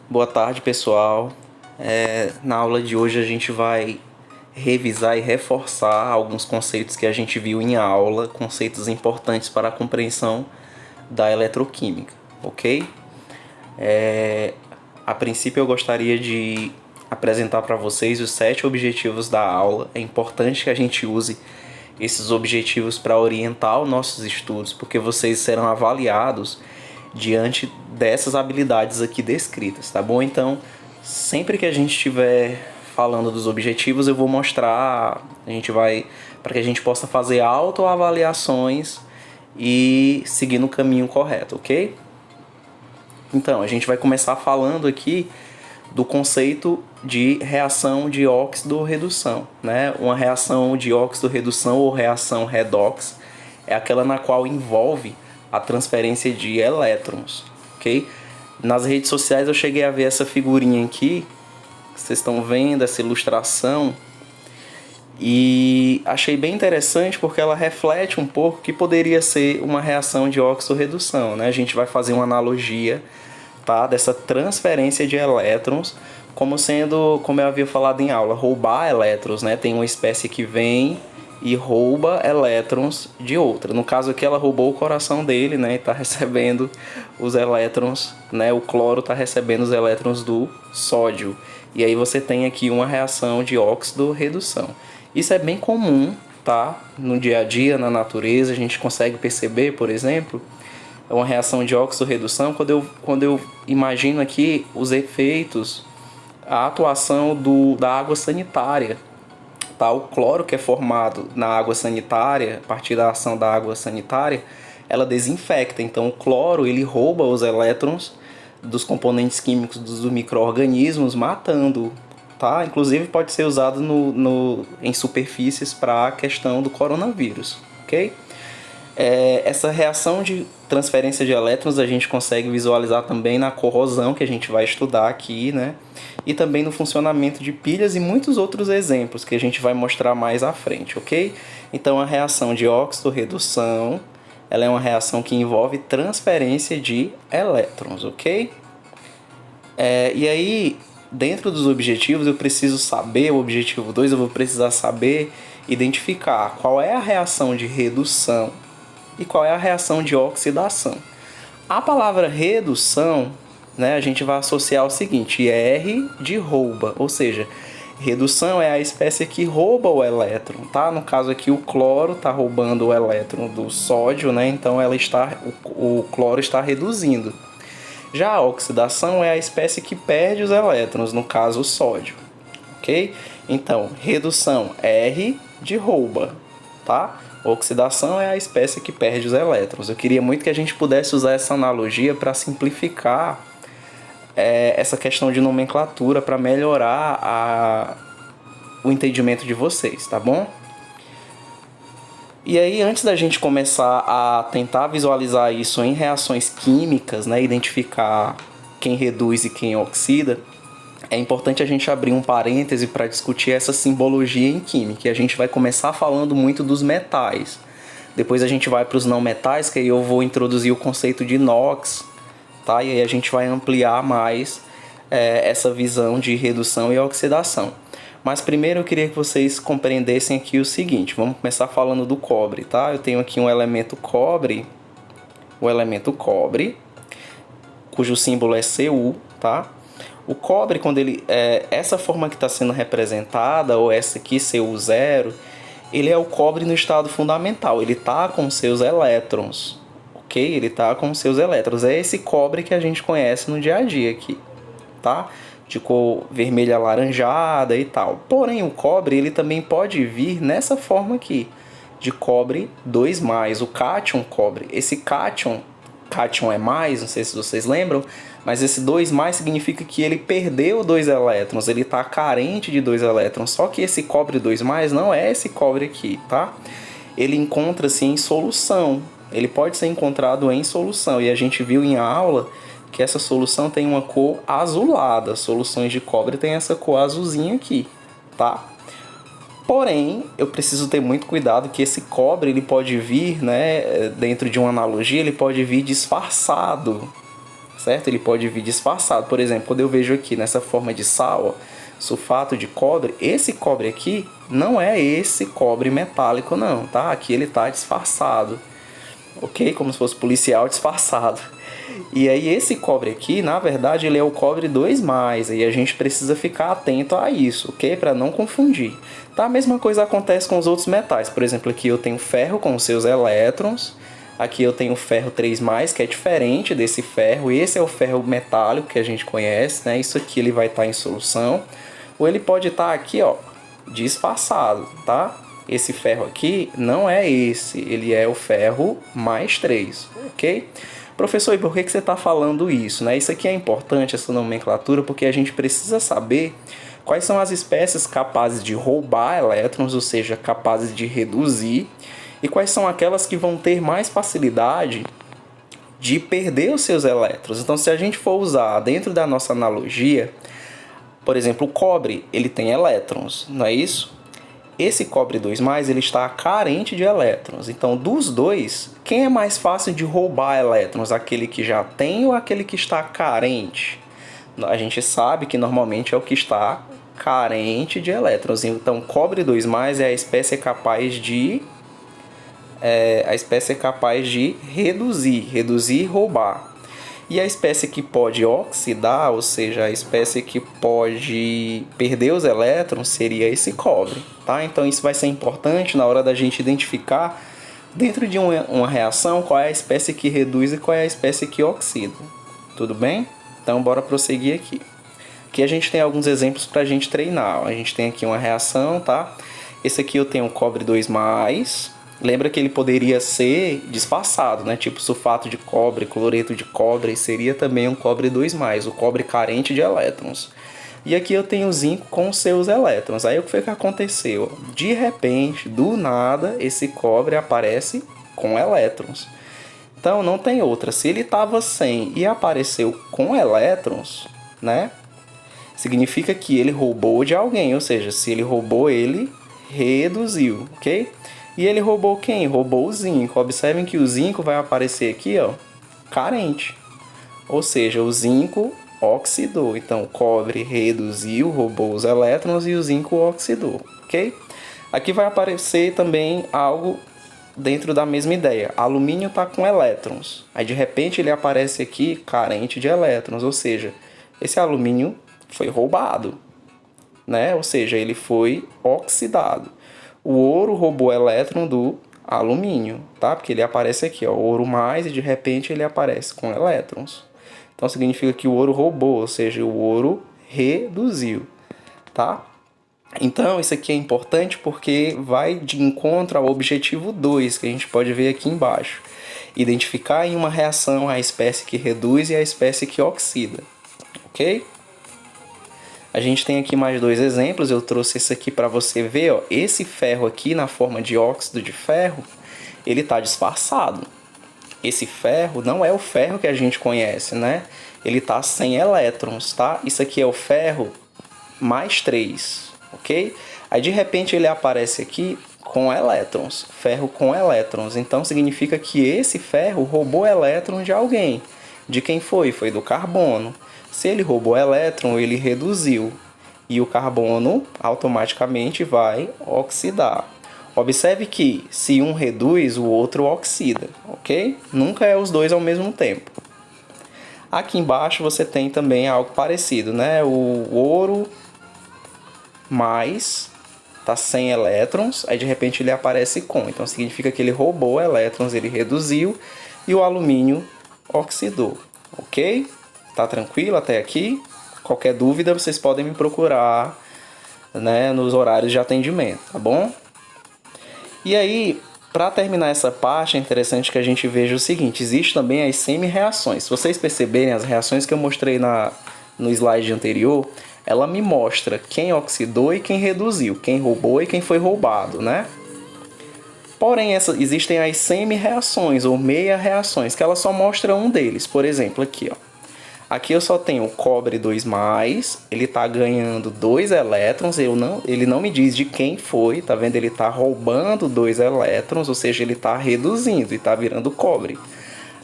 Boa tarde, pessoal. Na aula de hoje a gente vai revisar e reforçar alguns conceitos que a gente viu em aula, conceitos importantes para a compreensão da eletroquímica, ok? A princípio eu gostaria de apresentar para vocês os 7 objetivos da aula. É importante que a gente use esses objetivos para orientar os nossos estudos, porque vocês serão avaliados diante dessas habilidades aqui descritas, tá bom? Então, sempre que a gente estiver falando dos objetivos, eu vou mostrar, para que a gente possa fazer autoavaliações e seguir no caminho correto, ok? Então, a gente vai começar falando aqui do conceito de reação de óxido-redução, né? Uma reação de óxido-redução ou reação redox é aquela na qual envolve a transferência de elétrons, ok? Nas redes sociais eu cheguei a ver essa figurinha aqui, vocês estão vendo essa ilustração, e achei bem interessante porque ela reflete um pouco o que poderia ser uma reação de óxido-redução, né? A gente vai fazer uma analogia, tá, dessa transferência de elétrons como sendo, como eu havia falado em aula, roubar elétrons, né? Tem uma espécie que vem e rouba elétrons de outra. No caso aqui ela roubou o coração dele, né? E está recebendo os elétrons, né? O cloro está recebendo os elétrons do sódio. E aí você tem aqui uma reação de óxido-redução. Isso é bem comum, tá? No dia a dia, na natureza, a gente consegue perceber, por exemplo, uma reação de óxido-redução quando eu imagino aqui os efeitos, a atuação da água sanitária. Tá? O cloro que é formado na água sanitária, a partir da ação da água sanitária, ela desinfecta. Então o cloro ele rouba os elétrons dos componentes químicos dos micro-organismos, matando. Tá? Inclusive pode ser usado em superfícies para a questão do coronavírus. Ok? Essa reação de transferência de elétrons a gente consegue visualizar também na corrosão que a gente vai estudar aqui, né? E também no funcionamento de pilhas e muitos outros exemplos que a gente vai mostrar mais à frente, ok? Então a reação de óxido-redução, ela é uma reação que envolve transferência de elétrons, ok? E aí, dentro dos objetivos, eu preciso saber, o objetivo 2, eu vou precisar saber identificar qual é a reação de redução e qual é a reação de oxidação. A palavra redução, né, a gente vai associar o seguinte, R de rouba, ou seja, redução é a espécie que rouba o elétron, tá? No caso aqui o cloro está roubando o elétron do sódio, né? Então o cloro está reduzindo. Já a oxidação é a espécie que perde os elétrons, no caso o sódio, ok? Então, redução R de rouba, tá? Oxidação é a espécie que perde os elétrons. Eu queria muito que a gente pudesse usar essa analogia para simplificar essa questão de nomenclatura, para melhorar o entendimento de vocês, tá bom? E aí, antes da gente começar a tentar visualizar isso em reações químicas, né, identificar quem reduz e quem oxida, é importante a gente abrir um parêntese para discutir essa simbologia em química. E a gente vai começar falando muito dos metais. Depois a gente vai para os não metais, que aí eu vou introduzir o conceito de inox, tá? E aí a gente vai ampliar mais essa visão de redução e oxidação. Mas primeiro eu queria que vocês compreendessem aqui o seguinte. Vamos começar falando do cobre, tá? Eu tenho aqui um elemento cobre, cujo símbolo é Cu, tá? O cobre, quando essa forma que está sendo representada, ou essa aqui, Cu0, ele é o cobre no estado fundamental. Ele está com seus elétrons, ok? Ele está com seus elétrons. É esse cobre que a gente conhece no dia a dia aqui, tá? De cor vermelha alaranjada e tal. Porém, o cobre ele também pode vir nessa forma aqui, de cobre 2+, o cátion cobre. Esse cátion é mais, não sei se vocês lembram, mas esse 2+ significa que ele perdeu 2 elétrons, ele está carente de 2 elétrons, só que esse cobre 2+ não é esse cobre aqui, tá? Ele encontra-se em solução, ele pode ser encontrado em solução, e a gente viu em aula que essa solução tem uma cor azulada, soluções de cobre tem essa cor azulzinha aqui, tá? Porém, eu preciso ter muito cuidado que esse cobre ele pode vir, né, dentro de uma analogia, ele pode vir disfarçado, certo? Ele pode vir disfarçado. Por exemplo, quando eu vejo aqui nessa forma de sal, ó, sulfato de cobre, esse cobre aqui não é esse cobre metálico não, tá? Aqui ele tá disfarçado, ok? Como se fosse policial disfarçado. E aí esse cobre aqui, na verdade, ele é o cobre 2+, e a gente precisa ficar atento a isso, ok? Para não confundir. Tá? A mesma coisa acontece com os outros metais. Por exemplo, aqui eu tenho ferro com os seus elétrons. Aqui eu tenho ferro 3+, que é diferente desse ferro. Esse é o ferro metálico que a gente conhece, né? Isso aqui ele vai estar em solução. Ou ele pode estar aqui, ó, disfarçado, tá? Esse ferro aqui não é esse, ele é o ferro +3, ok? Professor, e por que você está falando isso, né? Isso aqui é importante, essa nomenclatura, porque a gente precisa saber quais são as espécies capazes de roubar elétrons, ou seja, capazes de reduzir, e quais são aquelas que vão ter mais facilidade de perder os seus elétrons. Então, se a gente for usar dentro da nossa analogia, por exemplo, o cobre, ele tem elétrons, não é isso? Esse cobre 2+, ele está carente de elétrons. Então, dos dois, quem é mais fácil de roubar elétrons? Aquele que já tem ou aquele que está carente? A gente sabe que normalmente é o que está carente de elétrons. Então, cobre 2+ é a espécie capaz de reduzir e roubar. E a espécie que pode oxidar, ou seja, a espécie que pode perder os elétrons, seria esse cobre, tá? Então isso vai ser importante na hora da gente identificar dentro de uma reação qual é a espécie que reduz e qual é a espécie que oxida. Tudo bem? Então bora prosseguir aqui. Aqui a gente tem alguns exemplos para a gente treinar. A gente tem aqui uma reação, tá? Esse aqui eu tenho cobre 2+. Lembra que ele poderia ser disfarçado, né? Tipo sulfato de cobre, cloreto de cobre, seria também um cobre 2+, o cobre carente de elétrons. E aqui eu tenho zinco com seus elétrons. Aí o que foi que aconteceu? De repente, do nada, esse cobre aparece com elétrons. Então não tem outra. Se ele estava sem e apareceu com elétrons, né? Significa que ele roubou de alguém, ou seja, se ele roubou, ele reduziu, ok? E ele roubou quem? Roubou o zinco. Observem que o zinco vai aparecer aqui, ó, carente. Ou seja, o zinco oxidou. Então, o cobre reduziu, roubou os elétrons e o zinco oxidou, ok? Aqui vai aparecer também algo dentro da mesma ideia. Alumínio está com elétrons. Aí, de repente, ele aparece aqui carente de elétrons. Ou seja, esse alumínio foi roubado, né? Ou seja, ele foi oxidado. O ouro roubou elétron do alumínio, tá? Porque ele aparece aqui, ó, ouro mais, e de repente ele aparece com elétrons. Então significa que o ouro roubou, ou seja, o ouro reduziu, tá? Então isso aqui é importante porque vai de encontro ao objetivo 2, que a gente pode ver aqui embaixo. Identificar em uma reação a espécie que reduz e a espécie que oxida, ok? A gente tem aqui mais dois exemplos, eu trouxe esse aqui para você ver, ó. Esse ferro aqui na forma de óxido de ferro, ele está disfarçado. Esse ferro não é o ferro que a gente conhece, né? Ele está sem elétrons, tá? Isso aqui é o ferro +3, ok? Aí de repente ele aparece aqui com elétrons, ferro com elétrons. Então significa que esse ferro roubou elétrons de alguém. De quem foi? Foi do carbono. Se ele roubou elétron, ele reduziu. E o carbono automaticamente vai oxidar. Observe que se um reduz, o outro oxida, ok? Nunca é os dois ao mesmo tempo. Aqui embaixo você tem também algo parecido, né? O ouro mais está sem elétrons, aí de repente ele aparece com. Então significa que ele roubou elétrons, ele reduziu e o alumínio oxidou, ok? Tá tranquilo até aqui? Qualquer dúvida vocês podem me procurar, né, nos horários de atendimento, tá bom? E aí, para terminar essa parte, é interessante que a gente veja o seguinte: existe também as semi-reações. Se vocês perceberem, as reações que eu mostrei no slide anterior, ela me mostra quem oxidou e quem reduziu, quem roubou e quem foi roubado, né? Porém, existem as semi-reações ou meia-reações, que ela só mostra um deles. Por exemplo, aqui, ó. Aqui eu só tenho o cobre 2+, ele está ganhando 2 elétrons, ele não me diz de quem foi, tá vendo? Ele está roubando 2 elétrons, ou seja, ele está reduzindo e está virando cobre.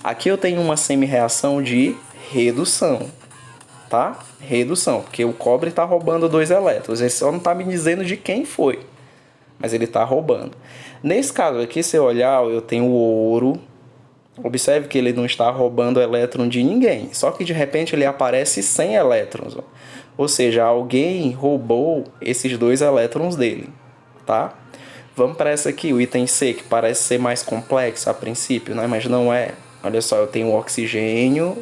Aqui eu tenho uma semi-reação de redução, tá? Redução, porque o cobre está roubando 2 elétrons. Ele só não está me dizendo de quem foi, mas ele está roubando. Nesse caso aqui, se eu olhar, eu tenho o ouro. Observe que ele não está roubando elétron de ninguém, só que de repente ele aparece sem elétrons. Ou seja, alguém roubou esses 2 elétrons dele, tá? Vamos para essa aqui, o item C, que parece ser mais complexo a princípio, né? Mas não é. Olha só, eu tenho o oxigênio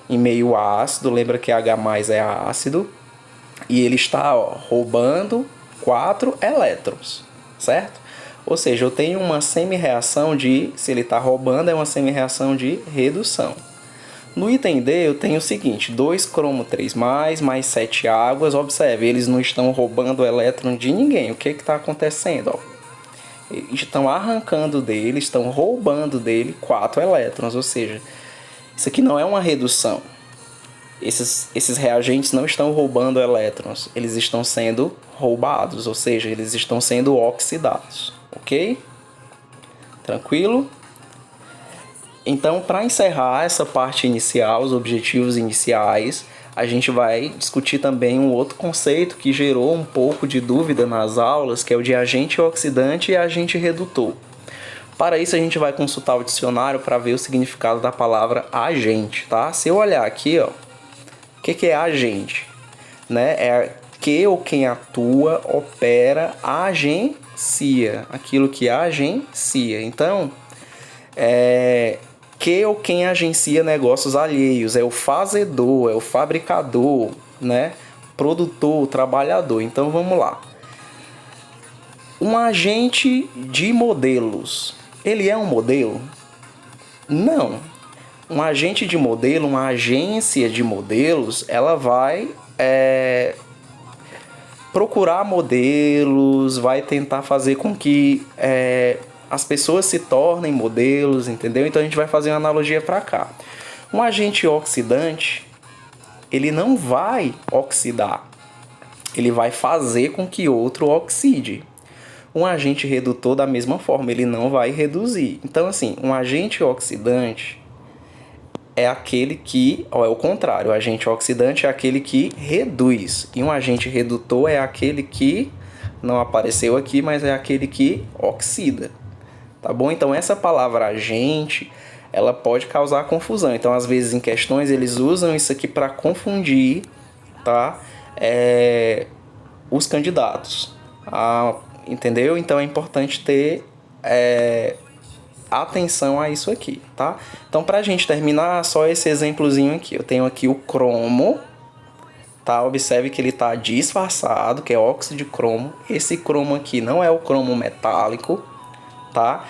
em meio ácido, lembra que H+ é ácido, e ele está roubando 4 elétrons, certo? Ou seja, eu tenho uma semi-reação de, se ele está roubando, é uma semi-reação de redução. No item D eu tenho o seguinte, 2 cromo 3+, mais 7 águas. Observe, eles não estão roubando elétron de ninguém. O que está acontecendo? Eles estão arrancando dele, estão roubando dele 4 elétrons. Ou seja, isso aqui não é uma redução. Esses reagentes não estão roubando elétrons, eles estão sendo roubados, ou seja, eles estão sendo oxidados, ok? Tranquilo? Então, para encerrar essa parte inicial, os objetivos iniciais, a gente vai discutir também um outro conceito que gerou um pouco de dúvida nas aulas, que é o de agente oxidante e agente redutor. Para isso, a gente vai consultar o dicionário para ver o significado da palavra agente, tá? Se eu olhar aqui, ó, o que é agente? Né? É que ou quem atua, opera, agencia. Aquilo que agencia. Então, que ou quem agencia negócios alheios. É o fazedor, é o fabricador, né? Produtor, trabalhador. Então, vamos lá. Um agente de modelos. Ele é um modelo? Não. Um agente de modelo, uma agência de modelos, ela vai procurar modelos, vai tentar fazer com que as pessoas se tornem modelos, entendeu? Então a gente vai fazer uma analogia para cá. Um agente oxidante, ele não vai oxidar, ele vai fazer com que outro oxide. Um agente redutor, da mesma forma, ele não vai reduzir. Então, assim, um agente oxidante é aquele que, é o contrário, o agente oxidante é aquele que reduz. E um agente redutor é aquele que, não apareceu aqui, mas é aquele que oxida. Tá bom? Então, essa palavra agente, ela pode causar confusão. Então, às vezes, em questões, eles usam isso aqui para confundir, tá? Os candidatos. Entendeu? Então, é importante ter atenção a isso aqui, tá? Então, pra gente terminar, só esse exemplozinho aqui. Eu tenho aqui o cromo, tá? Observe que ele tá disfarçado, que é óxido de cromo. Esse cromo aqui não é o cromo metálico, tá?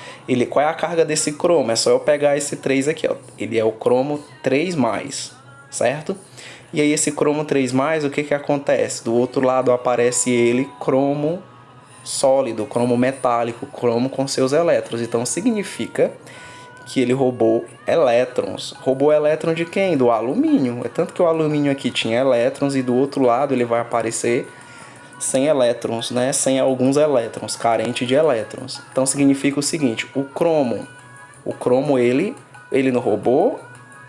Qual é a carga desse cromo? É só eu pegar esse 3 aqui, ó. Ele é o cromo 3+, certo? E aí esse cromo 3+, o que que acontece? Do outro lado aparece ele, cromo sólido, cromo metálico, cromo com seus elétrons. Então significa que ele roubou elétrons. Roubou elétron de quem? Do alumínio. É tanto que o alumínio aqui tinha elétrons e do outro lado ele vai aparecer sem elétrons, né? Sem alguns elétrons, carente de elétrons. Então significa o seguinte, o cromo ele não roubou,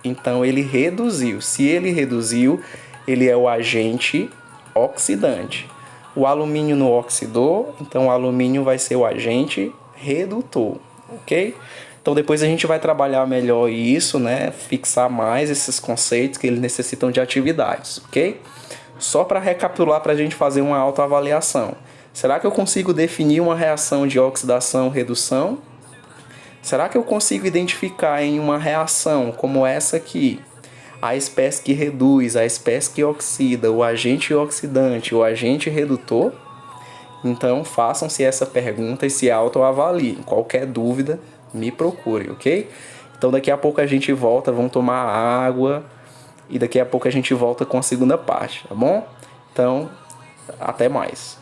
então ele reduziu. Se ele reduziu, ele é o agente oxidante. O alumínio não oxidou, então o alumínio vai ser o agente redutor, ok? Então depois a gente vai trabalhar melhor isso, né? Fixar mais esses conceitos que eles necessitam de atividades, ok? Só para recapitular, para a gente fazer uma autoavaliação. Será que eu consigo definir uma reação de oxidação-redução? Será que eu consigo identificar em uma reação como essa aqui a espécie que reduz, a espécie que oxida, o agente oxidante, o agente redutor? Então, façam-se essa pergunta e se autoavaliem. Qualquer dúvida, me procure, ok? Então, daqui a pouco a gente volta, vamos tomar água e daqui a pouco a gente volta com a segunda parte, tá bom? Então, até mais.